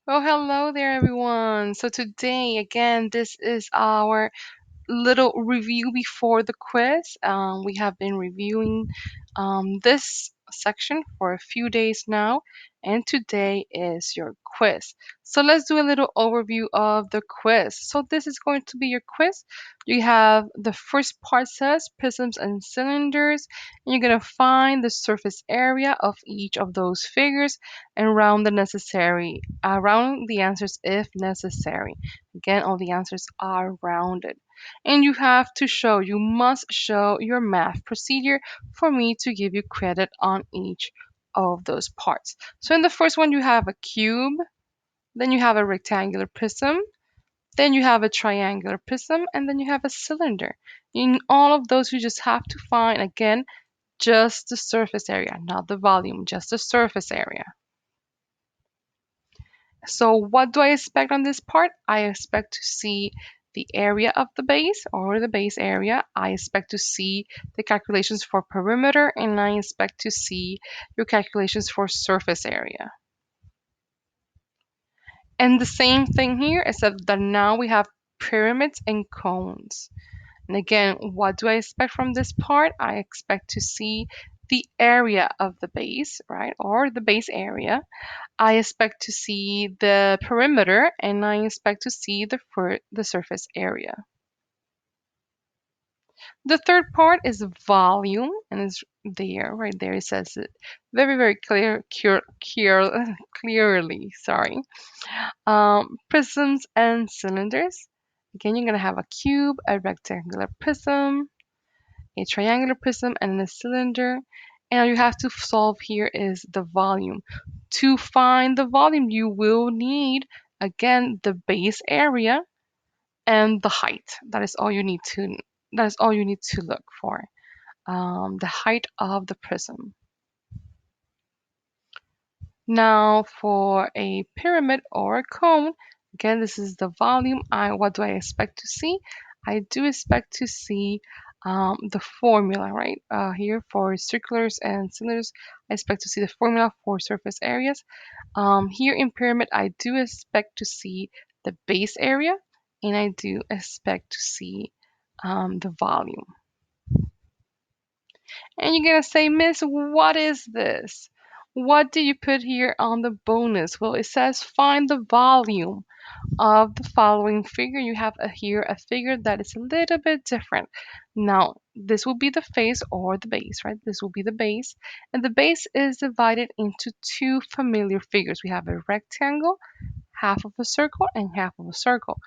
Well, hello there, everyone. So today, again, this is our little review before the quiz. We have been reviewing this section for a few days now, and today is your quiz. So let's do a little overview of the quiz. So this is going to be your quiz. You have the first part says prisms and cylinders, and you're going to find the surface area of each of those figures and round the answers if necessary. Again, all the answers are rounded. And you must show your math procedure for me to give you credit on each of those parts. So in the first one, you have a cube, then you have a rectangular prism, then you have a triangular prism, and then you have a cylinder. In all of those, you just have to find, again, just the surface area, not the volume, just the surface area. So what do I expect on this part? I expect to see the area of the base or the base area. I expect to see the calculations for perimeter, and I expect to see your calculations for surface area. And the same thing here, except that now we have pyramids and cones. And again, what do I expect from this part? I expect to see the area of the base, right? Or the base area. I expect to see the perimeter, and I expect to see the surface area. The third part is volume, and it's there, right there. It says it very, very clearly. Sorry. Prisms and cylinders. Again, you're gonna have a cube, a rectangular prism, a triangular prism, and a cylinder. And all you have to solve here is the volume. To find the volume, you will need, again, the base area and the height. That is all you need to look for. The height of the prism. Now for a pyramid or a cone, again, this is the volume. What do I expect to see? I do expect to see the formula, right? Here for circulars and cylinders, I expect to see the formula for surface areas. Here in pyramid, I do expect to see the base area, and I do expect to see the volume. And you're gonna say, Miss, what is this? What do you put here on the bonus? Well, it says find the volume of the following figure. You have here a figure that is a little bit different. Now, this will be the face or the base, right? This will be the base. And the base is divided into two familiar figures. We have a rectangle, half of a circle, and half of a circle.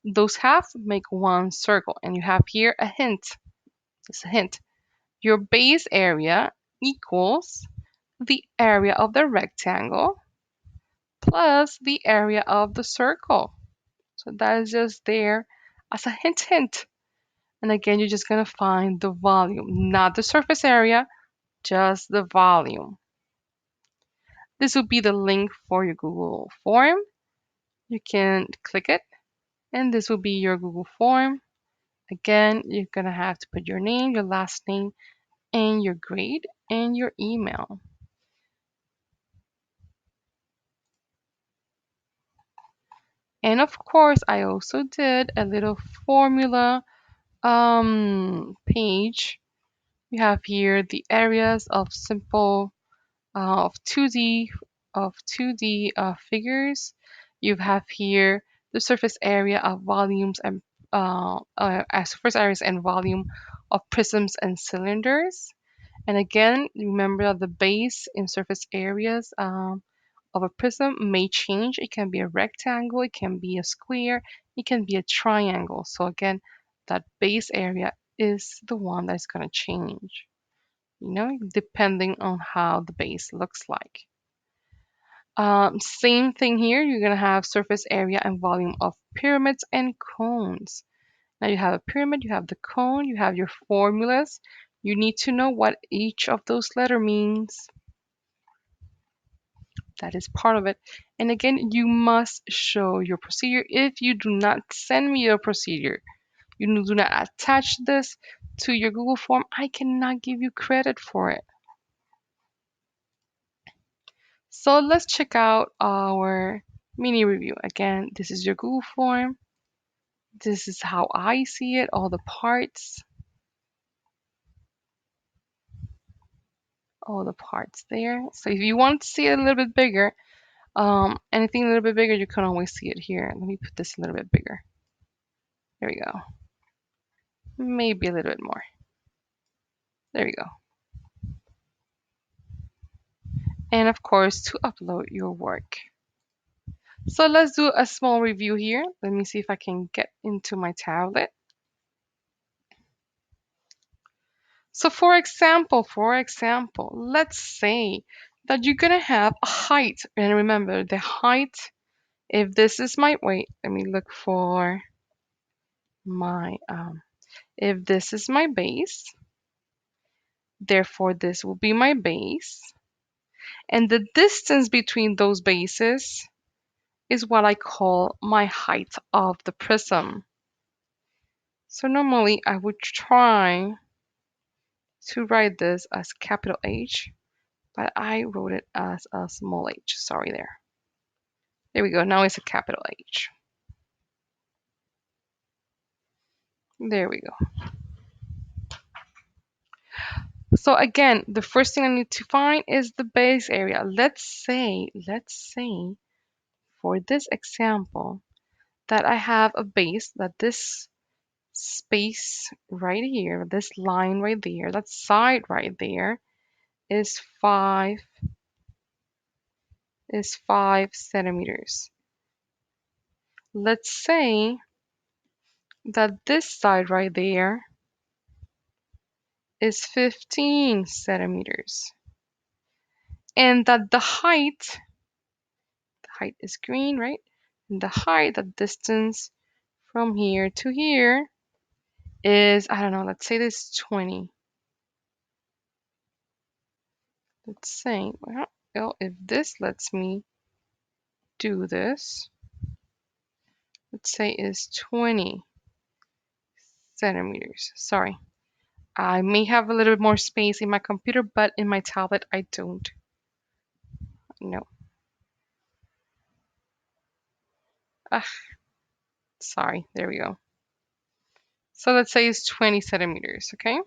Those halves make one circle. And you have here a hint. It's a hint. Your base area equals the area of the rectangle plus the area of the circle. So that is just there as a hint. And again, you're just going to find the volume, not the surface area, just the volume. This will be the link for your Google form. You can click it, and this will be your Google form. Again, you're going to have to put your name, your last name, and your grade, and your email. And of course, I also did a little formula page. You have here the areas of simple of 2D figures. You have here the surface area of volumes and surface areas and volume of prisms and cylinders. And again, remember that the base in surface areas of a prism may change. It can be a rectangle, it can be a square, it can be a triangle. So again, that base area is the one that's going to change, depending on how the base looks like. Same thing here, you're going to have surface area and volume of pyramids and cones. Now you have a pyramid, you have the cone, you have your formulas. You need to know what each of those letters means. That is part of it. And again, you must show your procedure. If you do not send me your procedure, you do not attach this to your Google form, I cannot give you credit for it. So let's check out our Mini review. Again, this is your Google form. This is how I see it, all the parts. All the parts there. So if you want to see it a little bit bigger, anything a little bit bigger, you can always see it here. Let me put this a little bit bigger. There we go. Maybe a little bit more. There we go. And of course, to upload your work. So let's do a small review here. Let me see if I can get into my tablet. So for example, let's say that you're gonna have a height. And remember the height, if this is my, wait, let me look for my, if this is my base, therefore this will be my base. And the distance between those bases is what I call my height of the prism. So normally I would try to write this as capital H, but I wrote it as a small h. Sorry there. There we go. Now it's a capital H. There we go. So again, the first thing I need to find is the base area. Let's say for this example that I have a base, that this space right here, this line right there, that side right there is 5 centimeters. Let's say that this side right there is 15 centimeters. And that the height is green, right? And the height, the distance from here to here is, I don't know, let's say this is 20. Let's say, well, if this lets me do this, let's say is 20 centimeters. Sorry, I may have a little bit more space in my computer, but in my tablet, I don't. No. Ah, sorry, there we go. So let's say it's 20 centimeters, okay?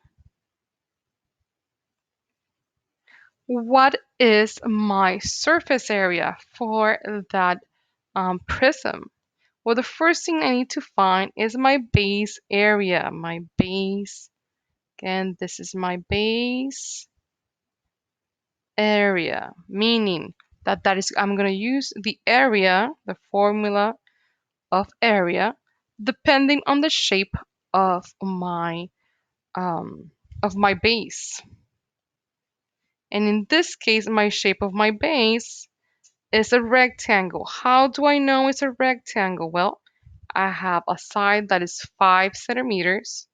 What is my surface area for that prism? Well, the first thing I need to find is my base area. My base, again, this is my base area, meaning that is, I'm going to use the area, the formula of area, depending on the shape of my base. And in this case, my shape of my base is a rectangle. How do I know it's a rectangle? Well, I have a side that is 5 centimeters,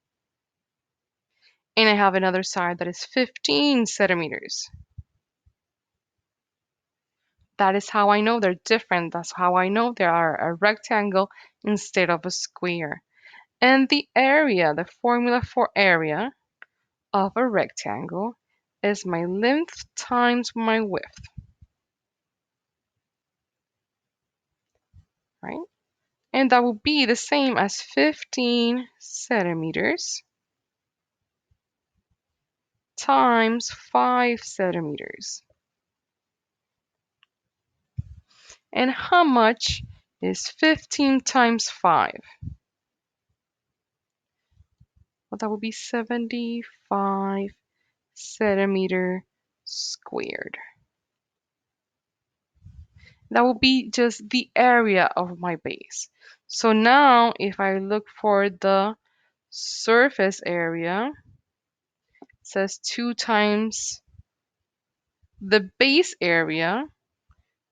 and I have another side that is 15 centimeters. That is how I know they're different. That's how I know they are a rectangle instead of a square. And the area, the formula for area of a rectangle is my length times my width, right? And that will be the same as 15 centimeters times 5 centimeters. And how much is 15 times 5? Well, that would be 75 centimeter squared. That will be just the area of my base. So now if I look for the surface area, it says 2 times the base area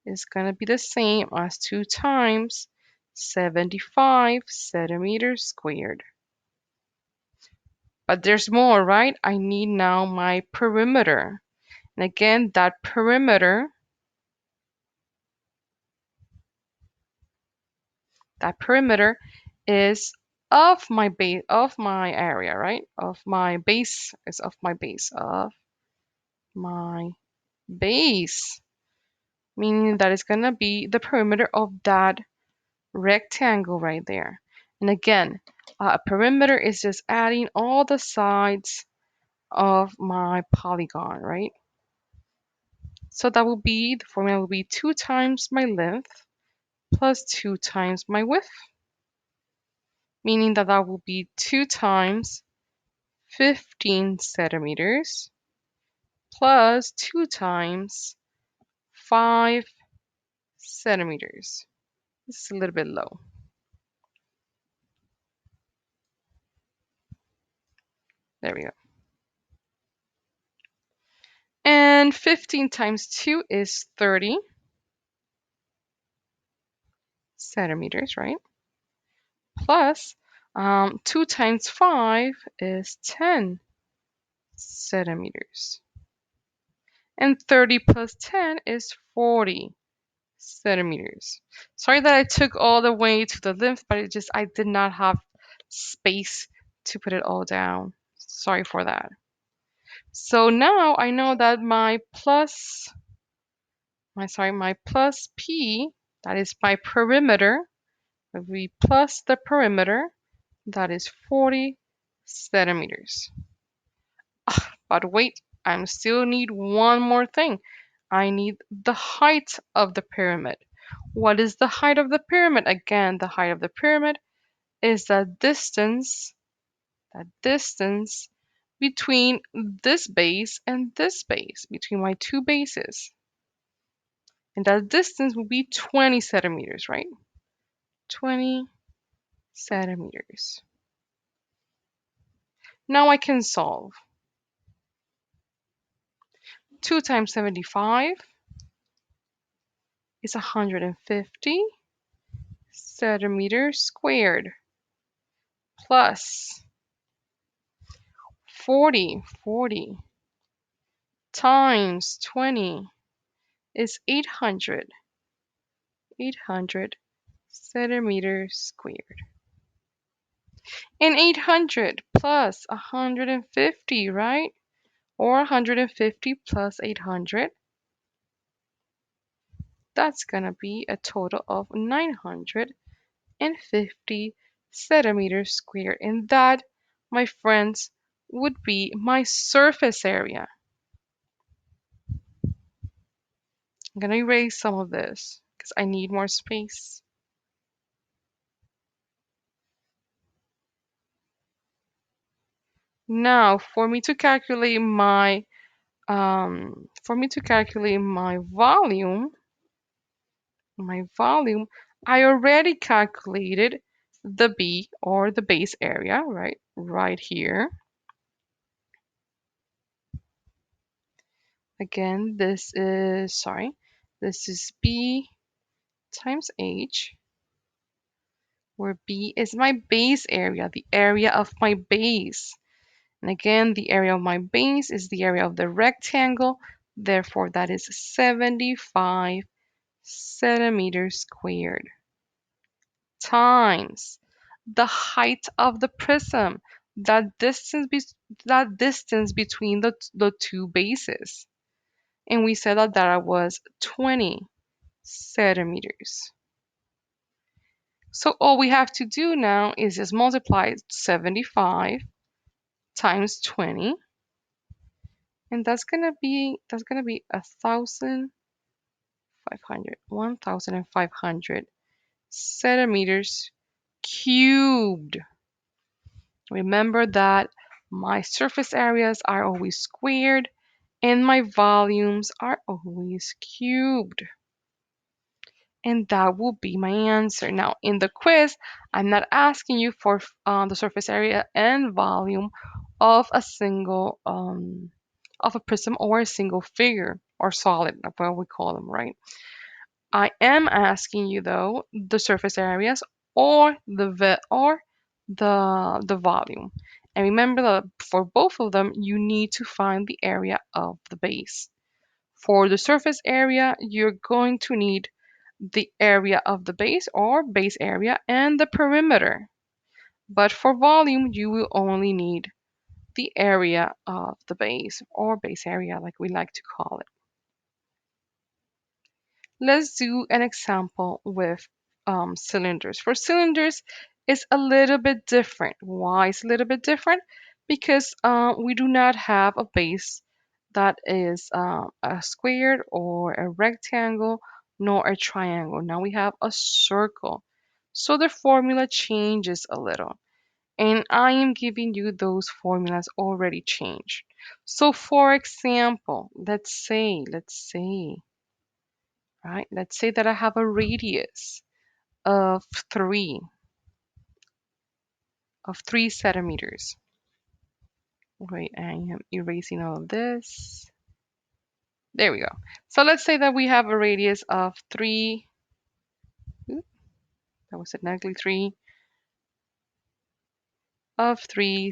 is going to be the same as 2 times 75 centimeters squared. But there's more, right? I need now my perimeter. And again, that perimeter is of my base, of my area, right? Of my base, of my base. meaning that it's going to be the perimeter of that rectangle right there. And again, a perimeter is just adding all the sides of my polygon, right? So that will be, the formula will be 2 times my length plus 2 times my width, meaning that that will be 2 times 15 centimeters plus 2 times 5 centimeters. This is a little bit low. There we go. And 15 times 2 is 30 centimeters, right? Plus 2 times 5 is 10 centimeters. And 30 plus 10 is 40 centimeters. Sorry that I took all the way to the length, but I did not have space to put it all down. Sorry for that. So now I know that my plus P, that is my perimeter, will be plus the perimeter, that is 40 centimeters. But wait, I still need one more thing. I need the height of the pyramid. What is the height of the pyramid? Again, the height of the pyramid is the distance between this base and this base, between my two bases. And that distance will be 20 centimeters, right? 20 centimeters. Now I can solve. 2 times 75 is 150 centimeters squared plus 40 times 20 is 800 centimeters squared. And 800 plus 150, right? Or 150 plus 800, that's gonna be a total of 950 centimeters squared. And that, my friends, would be my surface area. I'm gonna erase some of this because I need more space. Now, for me to calculate my volume, I already calculated the B, or the base area, right here. Again, this is B times H, where B is my base area, the area of my base. And again, the area of my base is the area of the rectangle. Therefore, that is 75 centimeters squared times the height of the prism, that distance between the two bases. And we said that was 20 centimeters. So all we have to do now is just multiply 75 times 20, and that's gonna be 1,500 centimeters cubed. Remember that my surface areas are always squared and my volumes are always cubed. And that will be my answer. Now, in the quiz, I'm not asking you for the surface area and volume of a single of a prism or a single figure or solid, like what we call them, right? I am asking you though the surface areas or the volume. And remember that for both of them, you need to find the area of the base. For the surface area, you're going to need the area of the base or base area and the perimeter. But for volume, you will only need the area of the base or base area, like we like to call it. Let's do an example with cylinders. For cylinders, it's a little bit different. Why is a little bit different? Because we do not have a base that is a square or a rectangle, nor a triangle. Now we have a circle. So the formula changes a little. And I am giving you those formulas already changed. So for example, let's say that I have a radius of 3 centimeters. Wait, I am erasing all of this. There we go. So let's say that we have a radius of 3, that was exactly 3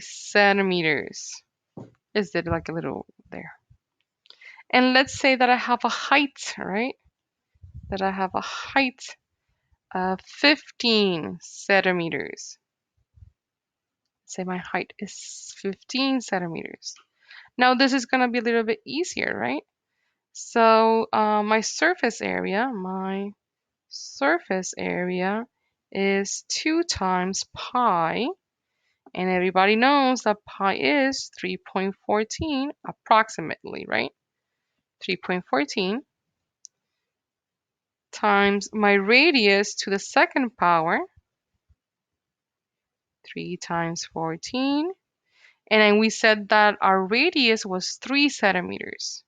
centimeters. Is it like a little there? And let's say that I have a height, right? That I have a height of 15 centimeters. Say my height is 15 centimeters. Now this is going to be a little bit easier, right? So my surface area is 2 times pi. And everybody knows that pi is 3.14 approximately, right? 3.14 times my radius to the second power, 3 times 14. And then we said that our radius was 3 centimeters.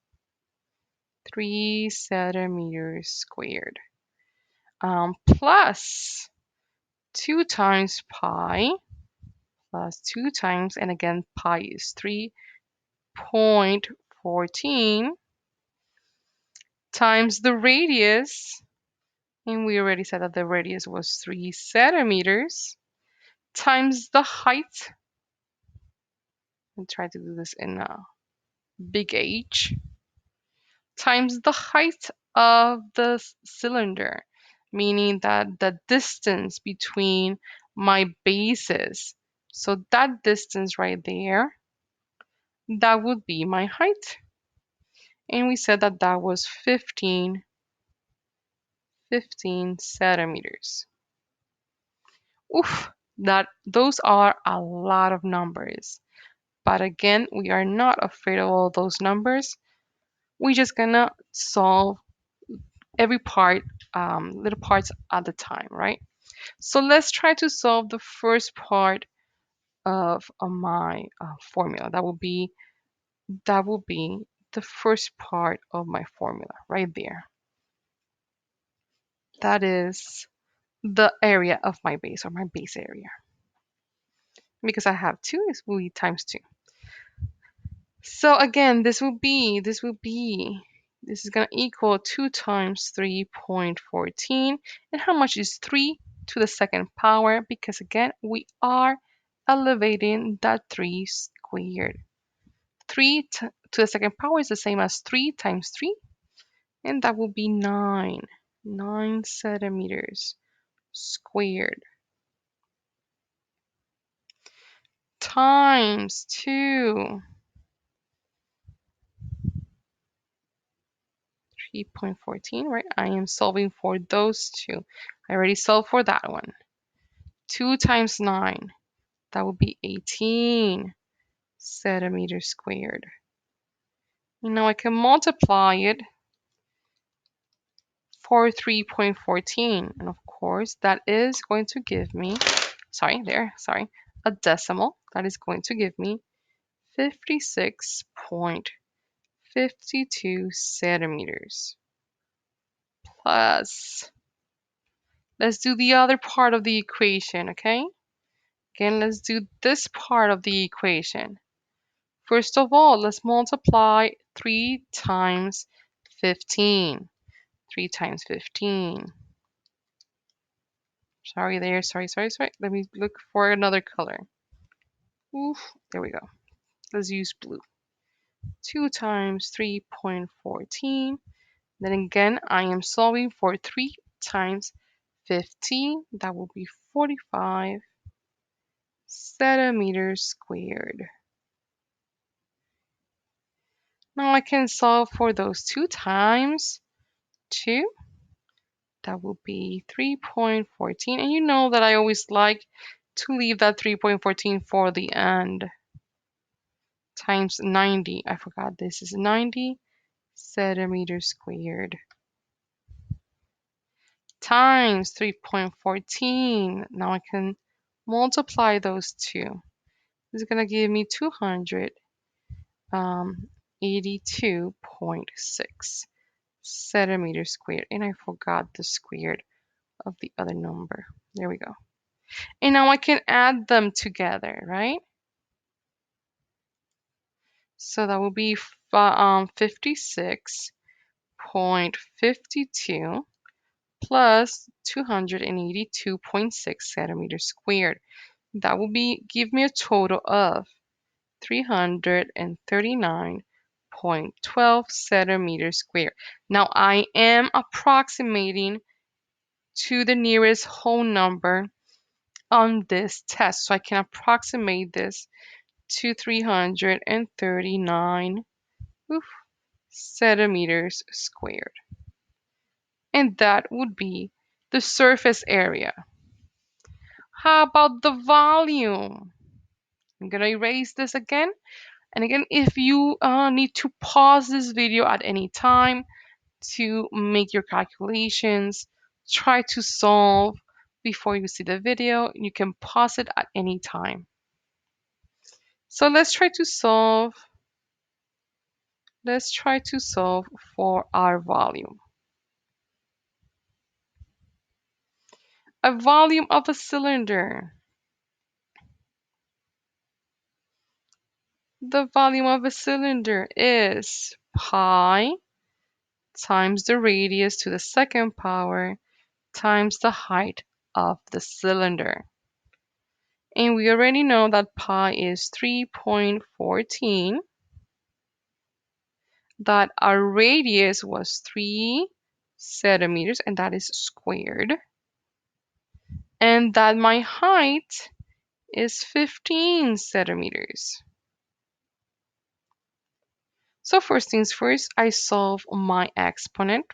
3 centimeters squared. Plus 2 times pi, plus 2 times, and again, pi is 3.14 times the radius, and we already said that the radius was 3 centimeters, times the height. I'll try to do this in a big H, times the height of the cylinder, meaning that the distance between my bases. So that distance right there, that would be my height. And we said that that was 15 centimeters. Oof, those are a lot of numbers. But again, we are not afraid of all those numbers. We're just gonna solve every part, little parts at a time, right? So let's try to solve the first part of my formula. That will be the first part of my formula right there. That is the area of my base, or my base area. Because I have 2, it will be times 2. So again, this is going to equal 2 times 3.14. And how much is 3 to the second power? Because again, we are elevating that 3 squared. 3 to the second power is the same as 3 times 3. And that will be 9 centimeters squared. Times 2. 3.14, right? I am solving for those two. I already solved for that one. 2 times 9, that would be 18 centimeters squared. And now I can multiply it for 3.14. And of course, that is going to give me, a decimal. That is going to give me 56.52 centimeters. Plus, let's do the other part of the equation, okay? Again, let's do this part of the equation. First of all, let's multiply 3 times 15. 3 times 15. Sorry. Let me look for another color. Oof, there we go. Let's use blue. 2 times 3.14. Then again, I am solving for 3 times 15. That will be 45 centimeters squared. Now I can solve for those 2 times 2. That will be 3.14. And you know that I always like to leave that 3.14 for the end. Times 90. I forgot this is 90 centimeters squared. Times 3.14. Now I can multiply those two. This is going to give me 282.6 centimeters squared. And I forgot the squared of the other number. There we go. And now I can add them together, right? So that will be 56.52 plus 282.6 centimeters squared. That will give me a total of 339.12 centimeters squared. Now I am approximating to the nearest whole number on this test. So I can approximate this to 339 centimeters squared. And that would be the surface area. How about the volume? I'm going to erase this again. And again, if you need to pause this video at any time to make your calculations, try to solve before you see the video. You can pause it at any time. So let's try to solve. Let's try to solve for our volume. A volume of a cylinder. The volume of a cylinder is pi times the radius to the second power times the height of the cylinder. And we already know that pi is 3.14, that our radius was 3 centimeters, and that is squared, and that my height is 15 centimeters. So first things first, I solve my exponent,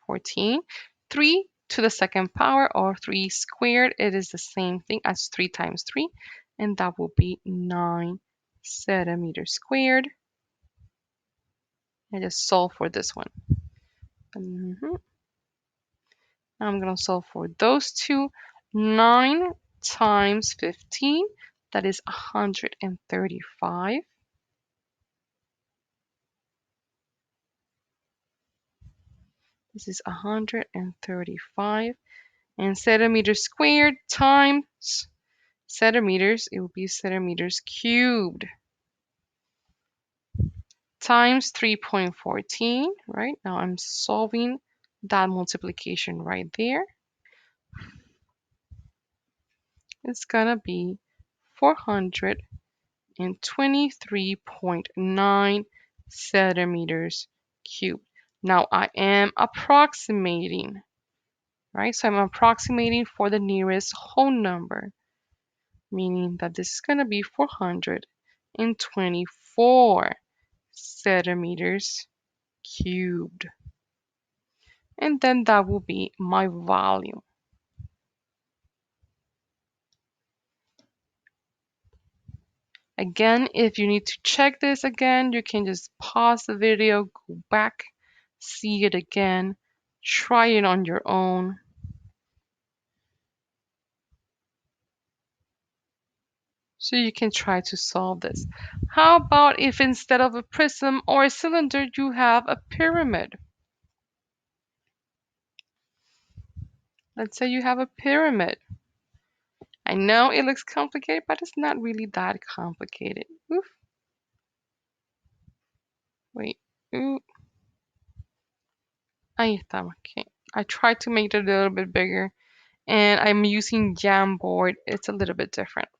14. 3 to the second power, or 3 squared, it is the same thing as 3 times 3, and that will be 9 centimeters squared. I just solve for this one. Now I'm going to solve for those two. 9 times 15, that is 135. This is 135. And centimeters squared times centimeters, it will be centimeters cubed. Times 3.14, right? Now I'm solving that multiplication right there. It's gonna be 423.9 centimeters cubed. Now I am approximating, right? So I'm approximating for the nearest whole number, meaning that this is gonna be 424 centimeters cubed. And then that will be my volume. Again, if you need to check this again, you can just pause the video, go back, see it again, try it on your own. So you can try to solve this. How about if instead of a prism or a cylinder, you have a pyramid? Let's say you have a pyramid. I know it looks complicated, but it's not really that complicated. Oof. Wait. Ooh. Ahí está. Okay. I tried to make it a little bit bigger, and I'm using Jamboard. It's a little bit different.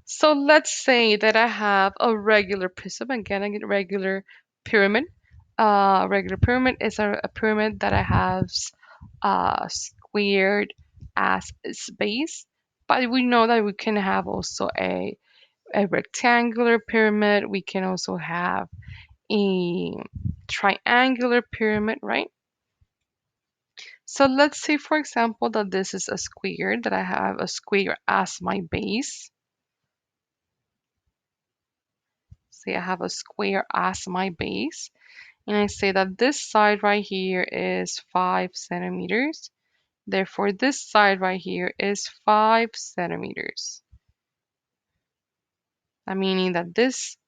So let's say that I have a regular prism. Again, I get a regular pyramid. Regular pyramid is a pyramid that I have squared as its base. But we know that we can have also a rectangular pyramid. We can also have a triangular pyramid, right? So let's say, for example, that this is a square, that I have a square as my base. Say I have a square as my base, and I say that this side right here is 5 centimeters. Therefore, this side right here is 5 centimeters. That meaning that this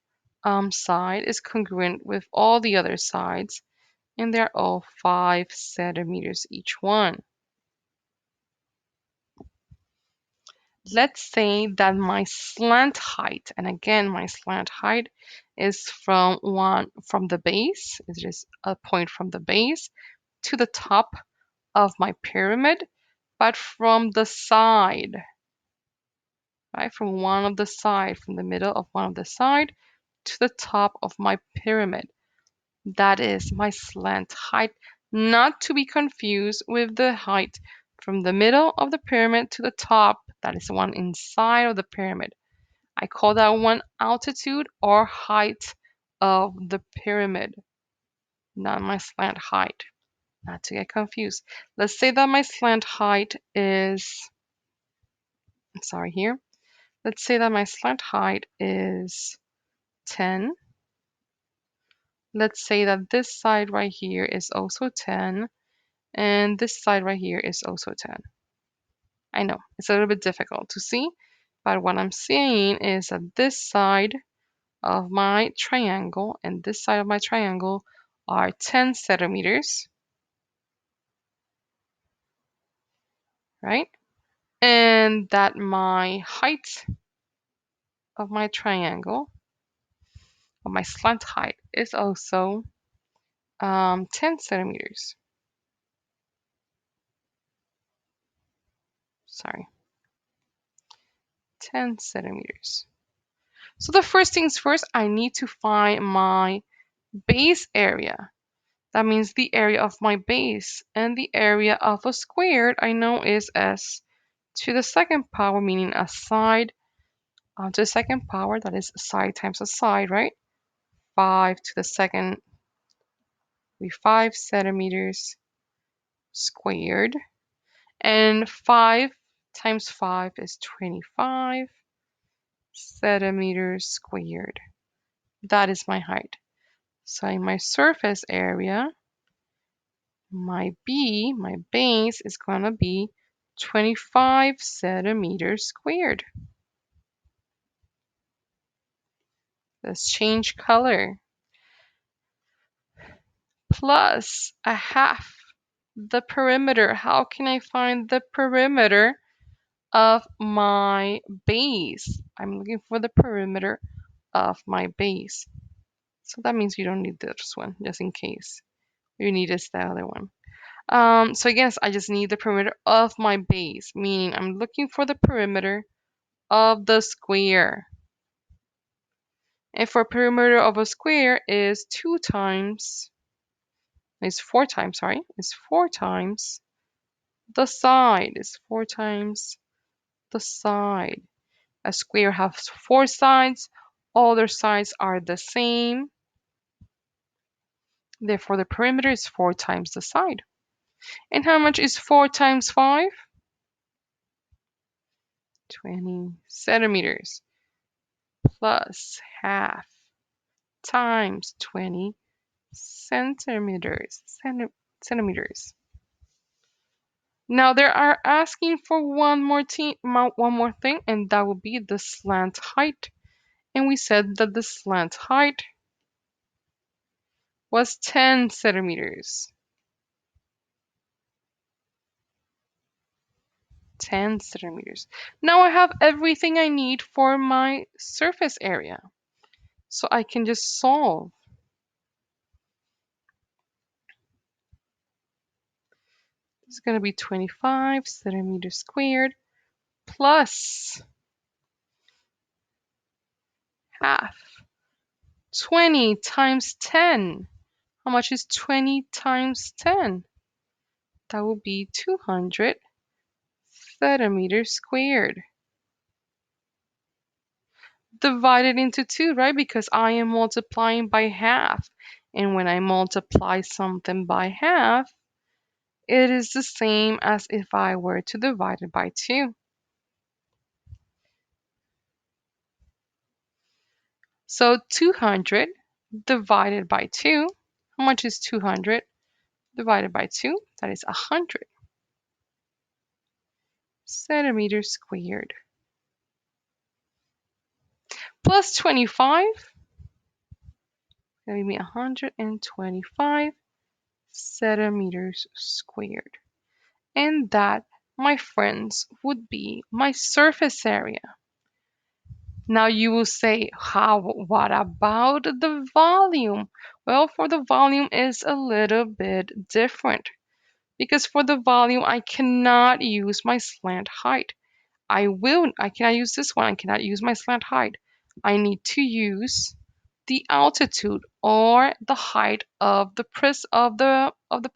side is congruent with all the other sides, and they're all 5 centimeters each one. Let's say that my slant height, and again, my slant height is from the base, is just a point from the base to the top of my pyramid, but from the side, right? From one of the side, from the middle of one of the side to the top of my pyramid. That is my slant height, not to be confused with the height from the middle of the pyramid to the top. That is the one inside of the pyramid. I call that one altitude or height of the pyramid, not my slant height. Not to get confused. Let's say that my slant height is, sorry here. Let's say that my slant height is 10. Let's say that this side right here is also 10, and this side right here is also 10. I know, it's a little bit difficult to see, but what I'm saying is that this side of my triangle and this side of my triangle are 10 centimeters, right? And that my height of my triangle, or my slant height, is also 10 centimeters. Sorry, 10 centimeters. So the first things first, I need to find my base area. That means the area of my base, and the area of a squared I know is s to the second power, meaning a side to the second power, that is side times a side, right? 5 to the second will be 5 centimeters squared, and 5 times 5 is 25 centimeters squared. That is my height. So in my surface area, my base, is going to be 25 centimeters squared. Let's change color. Plus a half the perimeter. How can I find the perimeter of my base? I'm looking for the perimeter of my base. So that means you don't need this one, just in case. You need is the other one. So I guess I just need the perimeter of my base, meaning I'm looking for the perimeter of the square. And for perimeter of a square is 4 times the side. Is 4 times the side. A square has 4 sides. All their sides are the same. Therefore, the perimeter is 4 times the side. And how much is 4 times 5? 20 centimeters plus half times 20 centimeters. Centimeters. Now they are asking for one more thing, and that would be the slant height. And we said that the slant height was 10 centimeters. 10 centimeters. Now I have everything I need for my surface area. So I can just solve. It's going to be 25 centimeters squared plus half. 20 times 10. How much is 20 times 10? That will be 200 centimeters squared. divided into 2, right? Because I am multiplying by half. And when I multiply something by half, it is the same as if I were to divide it by 2. So 200 divided by 2, how much is 200 divided by 2? That is 100 centimeters squared. Plus 25, that would be 125 centimeters squared. And that, my friends, would be my surface area. Now you will say, what about the volume? Well, for the volume is a little bit different because for the volume, I cannot use my slant height. I cannot use this one. I cannot use my slant height. I need to use the altitude or the height of the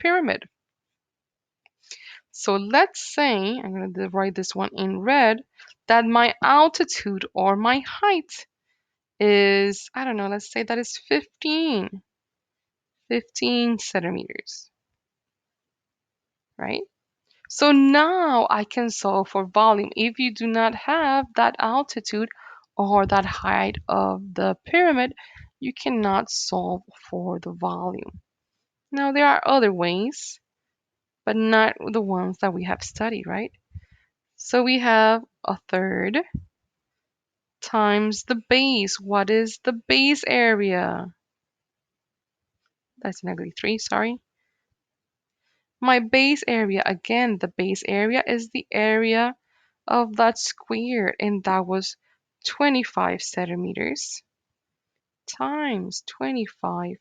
pyramid. So let's say, I'm going to write this one in red, that my altitude or my height is, I don't know, let's say that is 15 centimeters, right? So now I can solve for volume. If you do not have that altitude or that height of the pyramid, you cannot solve for the volume. Now there are other ways, but not the ones that we have studied, right? So we have a third times the base. What is the base area? That's -3, sorry. My base area, again, the base area is the area of that square, and that was 25 centimeters times 25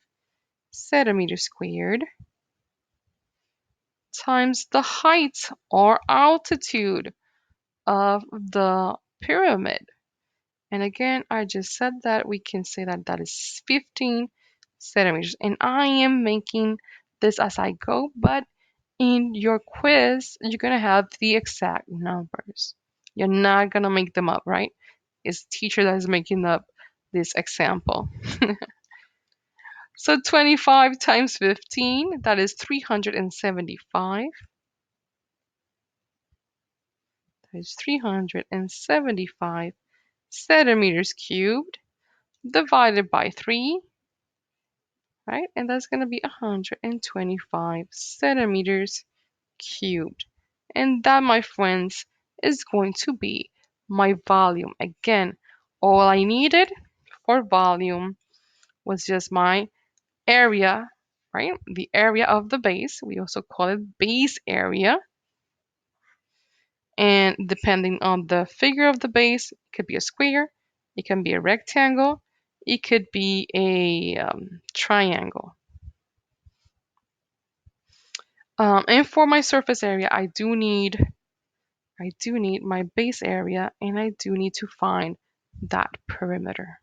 centimeters squared times the height or altitude of the pyramid. And again, I just said that we can say that that is 15 centimeters. And I am making this as I go, but in your quiz, you're going to have the exact numbers. You're not going to make them up, right? It's teacher that is making up this example. So 25 times 15, that is 375. That is 375 centimeters cubed divided by 3, right? And that's going to be 125 centimeters cubed. And that, my friends, is going to be my volume. Again, all I needed for volume was just my area, right? The area of the base. We also call it base area. And depending on the figure of the base, it could be a square, it can be a rectangle, it could be a triangle. And for my surface area, I do need my base area, and I do need to find that perimeter.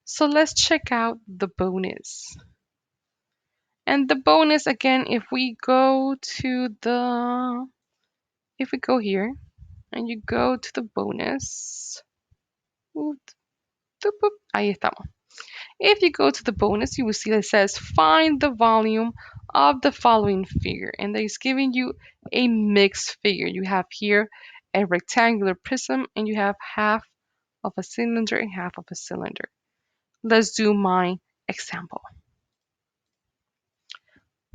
So let's check out the bonus. And the bonus, again, if we go here and you go to the bonus, ahí estamos. If you go to the bonus, you will see that it says find the volume of the following figure, and that is giving you a mixed figure. You have here a rectangular prism, and you have half of a cylinder and half of a cylinder. Let's do my example.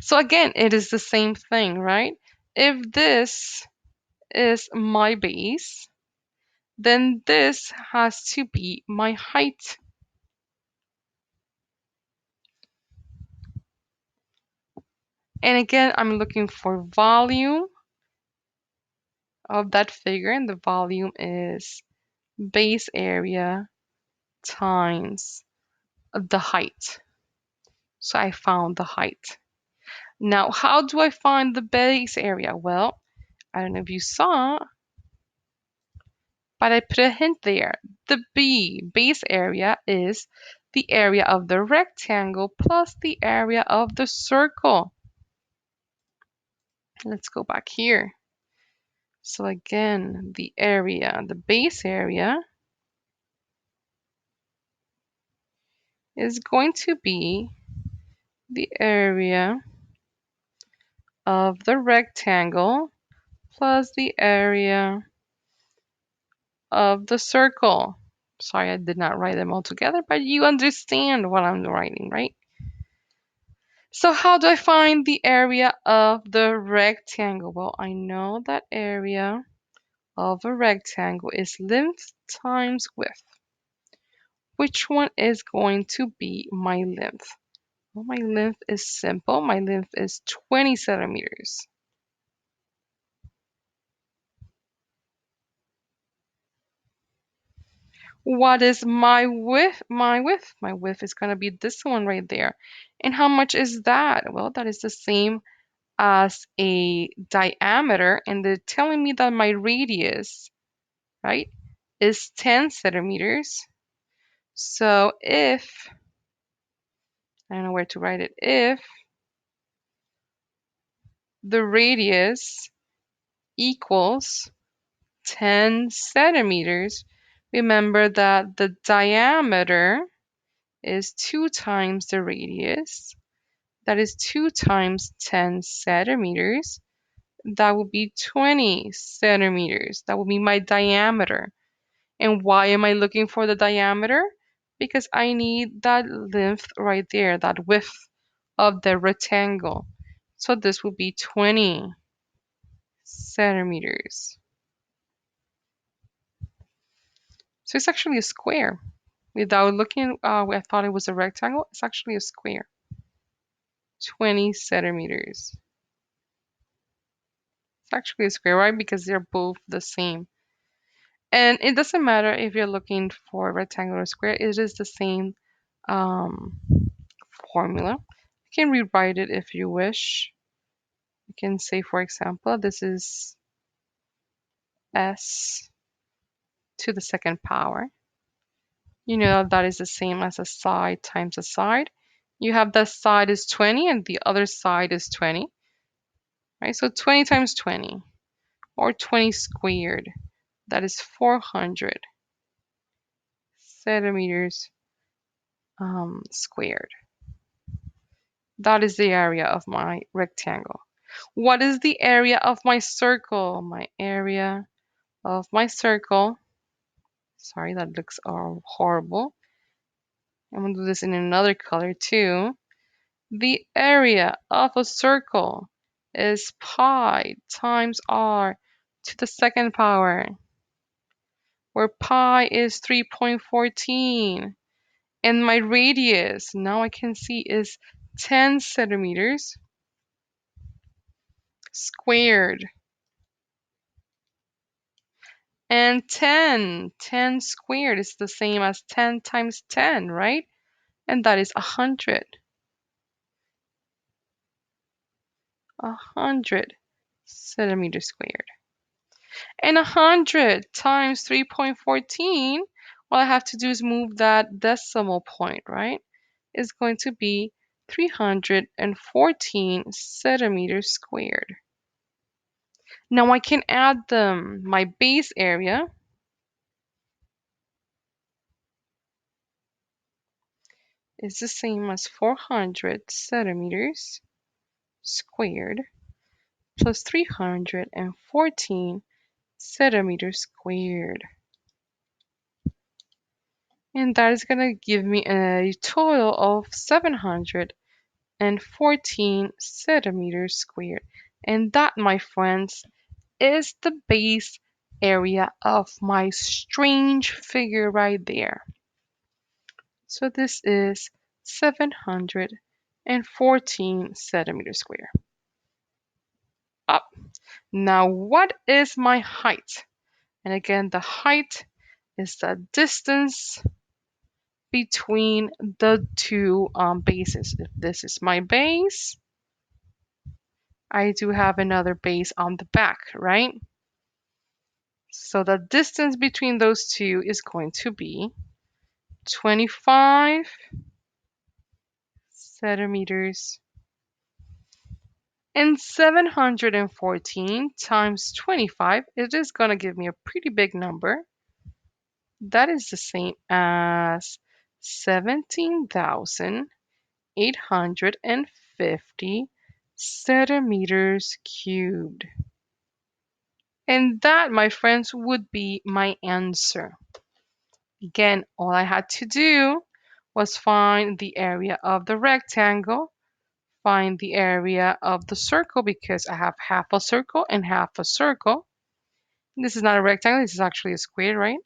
So again, it is the same thing, right? If this is my base, then this has to be my height. And again, I'm looking for volume of that figure, and the volume is base area times the height. So I found the height. Now, how do I find the base area? Well, I don't know if you saw, but I put a hint there. The base area, is the area of the rectangle plus the area of the circle. Let's go back here. So again, the area, the base area is going to be the area of the rectangle plus the area of the circle. Sorry, I did not write them all together, but you understand what I'm writing, right? So how do I find the area of the rectangle? Well, I know that area of a rectangle is length times width. Which one is going to be my length? Well, my length is simple. My length is 20 centimeters. What is my width? My width is going to be this one right there. And how much is that? Well, that is the same as a diameter, and they're telling me that my radius, right, is 10 centimeters. So if, I don't know where to write it, if the radius equals 10 centimeters, remember that the diameter is 2 times the radius. That is 2 times 10 centimeters. That would be 20 centimeters. That would be my diameter. And why am I looking for the diameter? Because I need that length right there, that width of the rectangle. So this would be 20 centimeters. So it's actually a square. Without looking, I thought it was a rectangle. It's actually a square. 20 centimeters. It's actually a square, right? Because they're both the same. And it doesn't matter if you're looking for a rectangle or square. It is the same um, formula. You can rewrite it if you wish. You can say, for example, this is s to the second power. You know that is the same as a side times a side. You have that side is 20 and the other side is 20, right? So 20 times 20, or 20 squared, that is 400 centimeters squared. That is the area of my rectangle. What is the area of my circle? My area of my circle, sorry, that looks horrible. I'm going to do this in another color too. The area of a circle is pi times r to the second power, where pi is 3.14. And my radius, now I can see, is 10 centimeters squared. And 10 squared is the same as 10 times 10, right? And that is 100. 100 centimeters squared. And 100 times 3.14, all I have to do is move that decimal point, right? Is going to be 314 centimeters squared. Now I can add them. My base area is the same as 400 centimeters squared plus 314 centimeters squared. And that is going to give me a total of 714 centimeters squared. And that, my friends, is the base area of my strange figure right there. So this is 714 centimeters square. Up. Now what is my height? And again, the height is the distance between the two bases. If this is my base, I do have another base on the back, right? So the distance between those two is going to be 25 centimeters And 714 times 25, it is going to give me a pretty big number. That is the same as 17,850 centimeters cubed. And that, my friends, would be my answer. Again, all I had to do was find the area of the rectangle, find the area of the circle because I have half a circle and half a circle. This is not a rectangle, this is actually a square, right?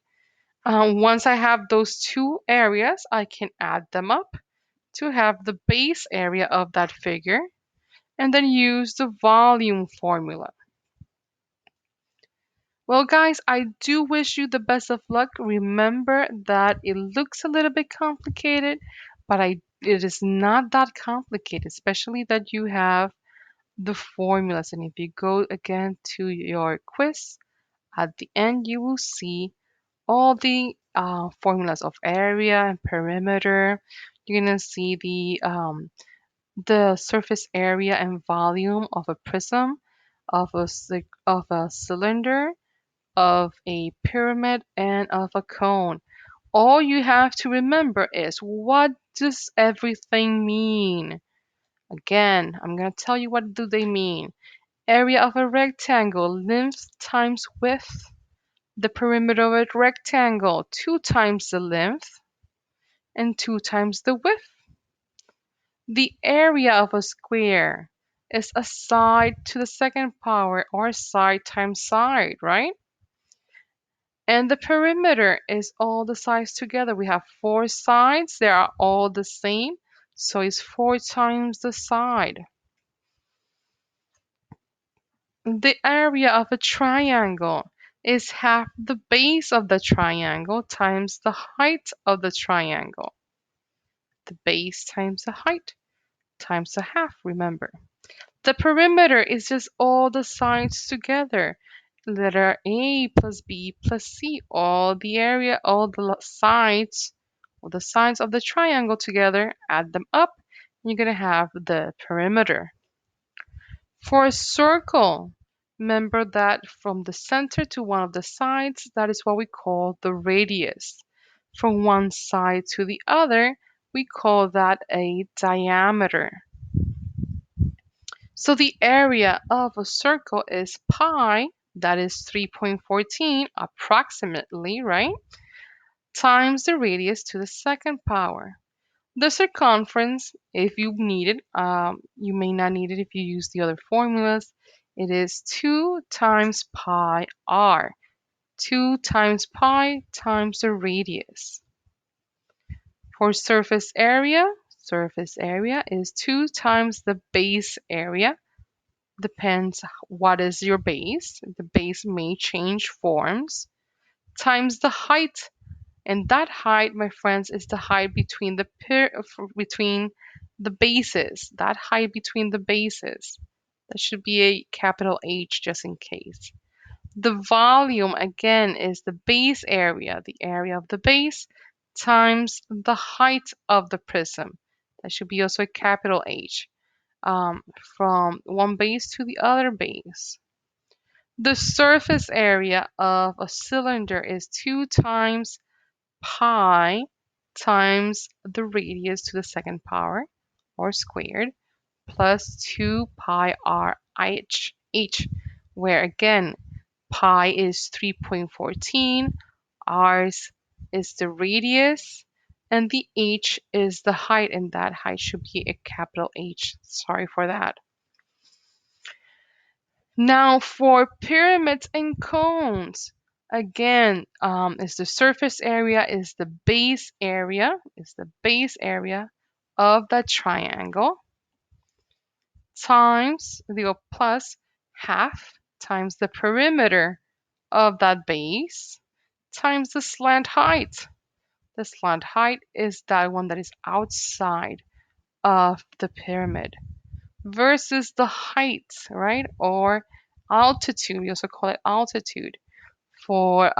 Once I have those two areas, I can add them up to have the base area of that figure and then use the volume formula. Well, guys, I do wish you the best of luck. Remember that it looks a little bit complicated, but it is not that complicated, especially that you have the formulas. And if you go again to your quiz, at the end you will see all the formulas of area and perimeter. You're gonna see the surface area and volume of a prism, of a cylinder, of a pyramid, and of a cone. All you have to remember is, what does everything mean? Again, I'm going to tell you, what do they mean. Area of a rectangle, length times width. The perimeter of a rectangle, 2 times the length and 2 times the width. The area of a square is a side to the second power, or side times side, right? And the perimeter is all the sides together. We have 4 sides. They are all the same. So it's 4 times the side. The area of a triangle is half the base of the triangle times the height of the triangle. The base times the height times the half, remember. The perimeter is just all the sides together. Letter A plus B plus C, all the area, all the sides of the triangle together, add them up, and you're going to have the perimeter. For a circle, remember that from the center to one of the sides, that is what we call the radius. From one side to the other, we call that a diameter. So the area of a circle is pi, that is 3.14 approximately, right? Times the radius to the second power. The circumference, if you need it, you may not need it if you use the other formulas. It is 2 times pi r. 2 times pi times the radius. For surface area is 2 times the base area. Depends what is your base. The base may change forms. Times the height. And that height, my friends, is the height between between the bases. That height between the bases. That should be a capital H just in case. The volume, again, is the base area, the area of the base, times the height of the prism. That should be also a capital H, from one base to the other base. The surface area of a cylinder is 2 times pi times the radius to the second power, or squared, plus 2 pi r h, where again pi is 3.14, r is the radius, and the h is the height, and that height should be a capital H. Sorry for that. Now for pyramids and cones, again, is the surface area, is the base area, of the triangle, times the plus half times the perimeter of that base, times the slant height. The slant height is that one that is outside of the pyramid, versus the height, right? Or altitude, we also call it altitude, for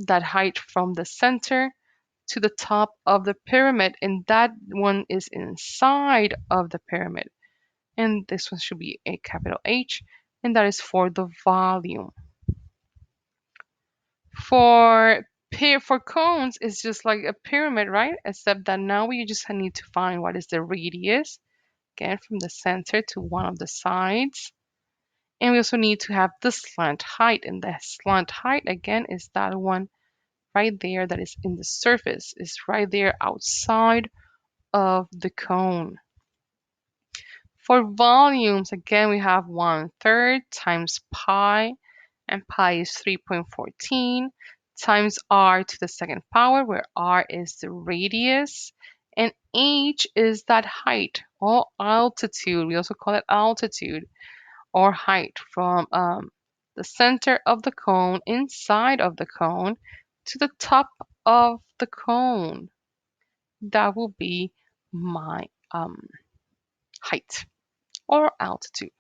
that height from the center to the top of the pyramid, and that one is inside of the pyramid. and this one should be a capital H, and that is for the volume. For cones, it's just like a pyramid, right? Except that now we just need to find what is the radius, again, from the center to one of the sides. And we also need to have the slant height, and the slant height, again, is that one right there that is in the surface, is right there outside of the cone. For volumes, again, we have 1/3 times pi, and pi is 3.14 times r to the second power, where r is the radius, and h is that height or altitude. We also call it altitude or height from the center of the cone, inside of the cone, to the top of the cone. That will be my height or altitude.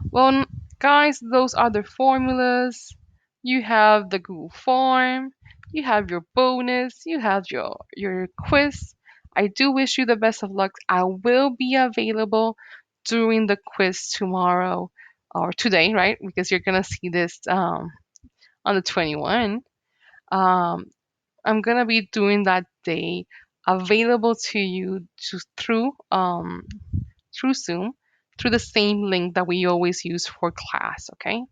Well, guys, those are the formulas. You have the Google form, you have your bonus, you have your quiz. I do wish you the best of luck. I will be available during the quiz tomorrow or today, right? Because you're gonna see this on the 21. Um, I'm gonna be doing that day available to you through Zoom, through the same link that we always use for class, okay?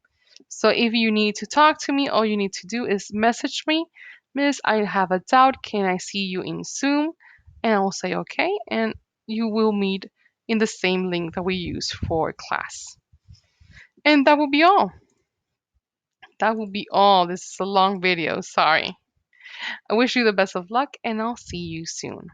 So if you need to talk to me, all you need to do is message me, Miss, I have a doubt, can I see you in Zoom? And I'll say okay, and you will meet in the same link that we use for class. And that will be all. That will be all. This is a long video, sorry. I wish you the best of luck, and I'll see you soon.